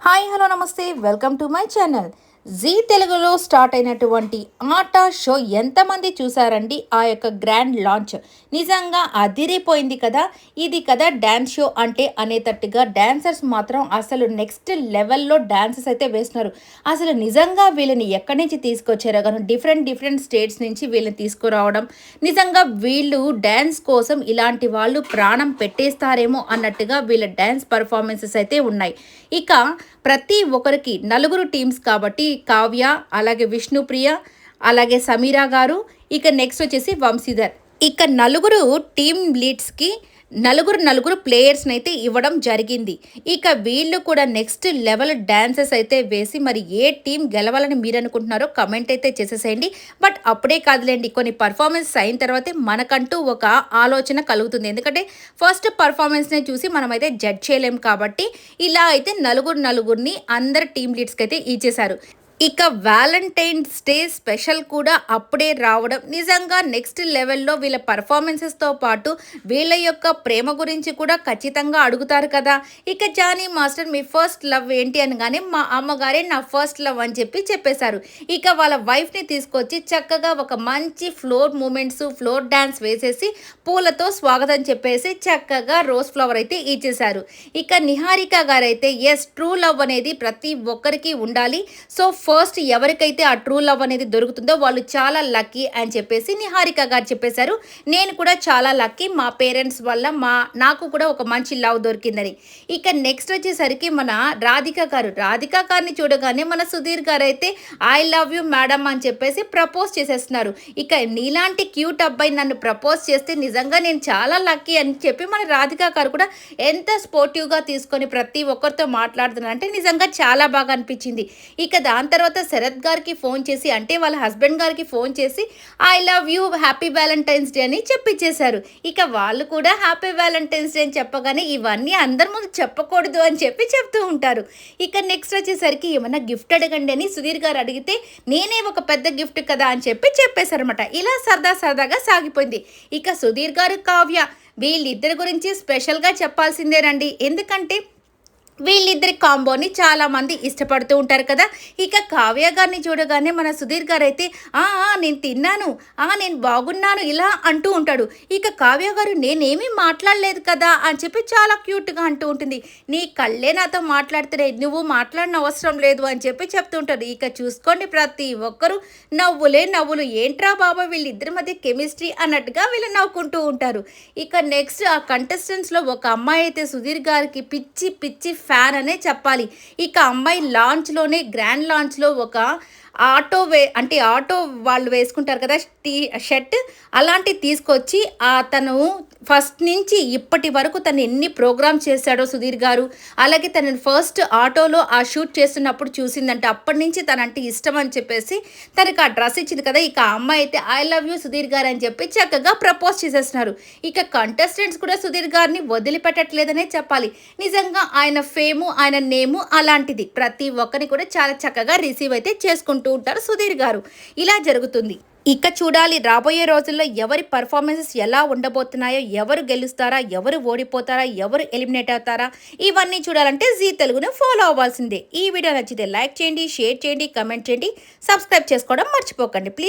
Hi hello నమస్తే welcome to my channel. Zee తెలుగులో start అయినటువంటి ఆట షో ఎంతమంది చూసారండి? ఆ యొక్క గ్రాండ్ లాంచ్ నిజంగా అదిరిపోయింది కదా. ఇది కదా డ్యాన్స్ షో అంటే అనేటట్టుగా డాన్సర్స్ మాత్రం అసలు నెక్స్ట్ లెవెల్లో డాన్సెస్ అయితే వేస్తున్నారు. అసలు నిజంగా వీళ్ళని ఎక్కడి నుంచి తీసుకొచ్చారో కానీ డిఫరెంట్ స్టేట్స్ నుంచి వీళ్ళని తీసుకురావడం, నిజంగా వీళ్ళు డ్యాన్స్ కోసం ఇలాంటి వాళ్ళు ప్రాణం పెట్టేస్తారేమో అన్నట్టుగా వీళ్ళ డ్యాన్స్ పర్ఫార్మెన్సెస్ అయితే ఉన్నాయి. ఇక ప్రతి ఒక్కరికి నలుగురు టీమ్స్ కాబట్టి కావ్య, అలాగే విష్ణుప్రియ, అలాగే సమీరా గారు, ఇక నెక్స్ట్ వచ్చేసి వంశీధర్. ఇక నలుగురు టీమ్ లీడ్స్కి నలుగురు ప్లేయర్స్ని అయితే ఇవ్వడం జరిగింది. ఇక వీళ్ళు కూడా నెక్స్ట్ లెవెల్ డ్యాన్సెస్ అయితే వేసి మరి ఏ టీం గెలవాలని మీరు అనుకుంటున్నారో కమెంట్ అయితే చేసేసేయండి. బట్ అప్పుడే కాదులేండి, కొన్ని పర్ఫార్మెన్స్ అయిన తర్వాతే మనకంటూ ఒక ఆలోచన కలుగుతుంది. ఎందుకంటే ఫస్ట్ పర్ఫార్మెన్స్ని చూసి మనమైతే జడ్జ్ చేయలేము కాబట్టి ఇలా అయితే నలుగురిని అందరు టీమ్ లీడ్స్కి అయితే ఇచ్చేశారు. ఇక వ్యాలంటైన్స్ డే స్పెషల్ కూడా అప్పుడే రావడం నిజంగా నెక్స్ట్ లెవెల్లో వీళ్ళ పర్ఫార్మెన్సెస్తో పాటు వీళ్ళ యొక్క ప్రేమ గురించి కూడా ఖచ్చితంగా అడుగుతారు కదా. ఇక జానీ మాస్టర్ మీ ఫస్ట్ లవ్ ఏంటి అనగానే మా అమ్మగారే నా ఫస్ట్ లవ్ అని చెప్పేశారు. ఇక వాళ్ళ వైఫ్ని తీసుకొచ్చి చక్కగా ఒక మంచి ఫ్లోర్ మూమెంట్స్, ఫ్లోర్ డ్యాన్స్ వేసేసి పూలతో స్వాగతం చెప్పేసి చక్కగా రోజ్ ఫ్లవర్ అయితే ఇచ్చేశారు. ఇక నిహారిక గారైతే ఎస్, ట్రూ లవ్ అనేది ప్రతి ఒక్కరికి ఉండాలి. సో ఫస్ట్ ఎవరికైతే ఆ ట్రూ లవ్ అనేది దొరుకుతుందో వాళ్ళు చాలా లక్కీ అని చెప్పేసి నిహారిక గారు చెప్పేశారు. నేను కూడా చాలా లక్కీ, మా పేరెంట్స్ వల్ల నాకు కూడా ఒక మంచి లవ్ దొరికిందని. ఇక నెక్స్ట్ వచ్చేసరికి మన రాధిక గారిని చూడగానే మన సుధీర్ గారు అయితే ఐ లవ్ యూ మేడం అని చెప్పేసి ప్రపోజ్ చేసేస్తున్నారు. ఇక నీలాంటి క్యూట్ అబ్బాయి నన్ను ప్రపోజ్ చేస్తే నిజంగా నేను చాలా లక్కీ అని చెప్పి మన రాధిక గారు కూడా ఎంత స్పోర్టివ్గా తీసుకొని ప్రతి ఒక్కరితో మాట్లాడుతున్నారంటే నిజంగా చాలా బాగా అనిపించింది. ఇక దాని తర్వాత శరత్ గారికి ఫోన్ చేసి, అంటే వాళ్ళ హస్బెండ్ గారికి ఫోన్ చేసి I love you, happy Valentine's day అని చెప్పించేశారు. ఇక వాళ్ళు కూడా హ్యాపీ వ్యాలంటైన్స్ డే అని చెప్పగానే ఇవన్నీ అందరి ముందు చెప్పకూడదు అని చెప్తూ ఉంటారు. ఇక నెక్స్ట్ వచ్చేసరికి ఏమన్నా గిఫ్ట్ అడగండి అని సుధీర్ గారు అడిగితే నేనే ఒక పెద్ద గిఫ్ట్ కదా అని చెప్పేశారనమాట. ఇలా సరదాగా సాగిపోయింది. ఇక సుధీర్ గారు, కావ్య వీళ్ళిద్దరి గురించి స్పెషల్గా చెప్పాల్సిందేనండి. ఎందుకంటే వీళ్ళిద్దరి కాంబోని చాలామంది ఇష్టపడుతూ ఉంటారు కదా. ఇక కావ్య గారిని చూడగానే మన సుధీర్ గారు అయితే నేను తిన్నాను, నేను బాగున్నాను ఇలా అంటూ ఉంటాడు. ఇక కావ్య గారు నేనేమీ మాట్లాడలేదు కదా అని చెప్పి చాలా క్యూట్గా అంటూ ఉంటుంది. నీ కళ్ళే నాతో మాట్లాడుతున్నాయి, నువ్వు మాట్లాడిన అవసరం లేదు అని చెప్తూ ఉంటాడు. ఇక చూసుకోండి ప్రతి ఒక్కరు నవ్వులు, ఏంట్రా బాబా వీళ్ళిద్దరి మధ్య కెమిస్ట్రీ అన్నట్టుగా వీళ్ళు నవ్వుకుంటూ ఉంటారు. ఇక నెక్స్ట్ ఆ కంటెస్టెంట్స్లో ఒక అమ్మాయి అయితే సుధీర్ గారికి పిచ్చి ఫ్యాన్ అనే చెప్పాలి. ఇక అమ్మాయి లాంచ్లోనే గ్రాండ్ లాంచ్లో ఒక ఆటో వాళ్ళు వేసుకుంటారు కదా షర్ట్, అలాంటివి తీసుకొచ్చి తను ఫస్ట్ నుంచి ఇప్పటి వరకు తను ఎన్ని ప్రోగ్రామ్స్ చేశాడో సుధీర్ గారు, అలాగే తనని ఫస్ట్ ఆటోలో ఆ షూట్ చేస్తున్నప్పుడు చూసిందంటే అప్పటి నుంచి తనంటే ఇష్టం అని చెప్పేసి తనకి ఆ డ్రెస్ ఇచ్చింది కదా. ఇక ఆ అమ్మాయి అయితే ఐ లవ్ యూ సుధీర్ గారు అని చెప్పి చక్కగా ప్రపోజ్ చేసేస్తున్నారు. ఇక కంటెస్టెంట్స్ కూడా సుధీర్ గారిని వదిలిపెట్టట్లేదనే చెప్పాలి. నిజంగా ఆయన ఫేము, ఆయన నేము అలాంటిది. ప్రతి ఒక్కరిని కూడా చాలా చక్కగా రిసీవ్ అయితే చేసుకుంటూ ఉంటారు సుధీర్ గారు. ఇలా జరుగుతుంది. ఇక చూడాలి రాబోయే రోజుల్లో ఎవరి పర్ఫార్మెన్సెస్ ఎలా ఉండబోతున్నాయో, ఎవరు గెలుస్తారా, ఎవరు ఓడిపోతారా, ఎవరు ఎలిమినేట్ అవుతారా, ఇవన్నీ చూడాలంటే జీ తెలుగును ఫాలో అవ్వాల్సిందే. ఈ వీడియో నచ్చితే లైక్ చేయండి, షేర్ చేయండి, కమెంట్ చేయండి, సబ్స్క్రైబ్ చేసుకోవడం మర్చిపోకండి ప్లీజ్.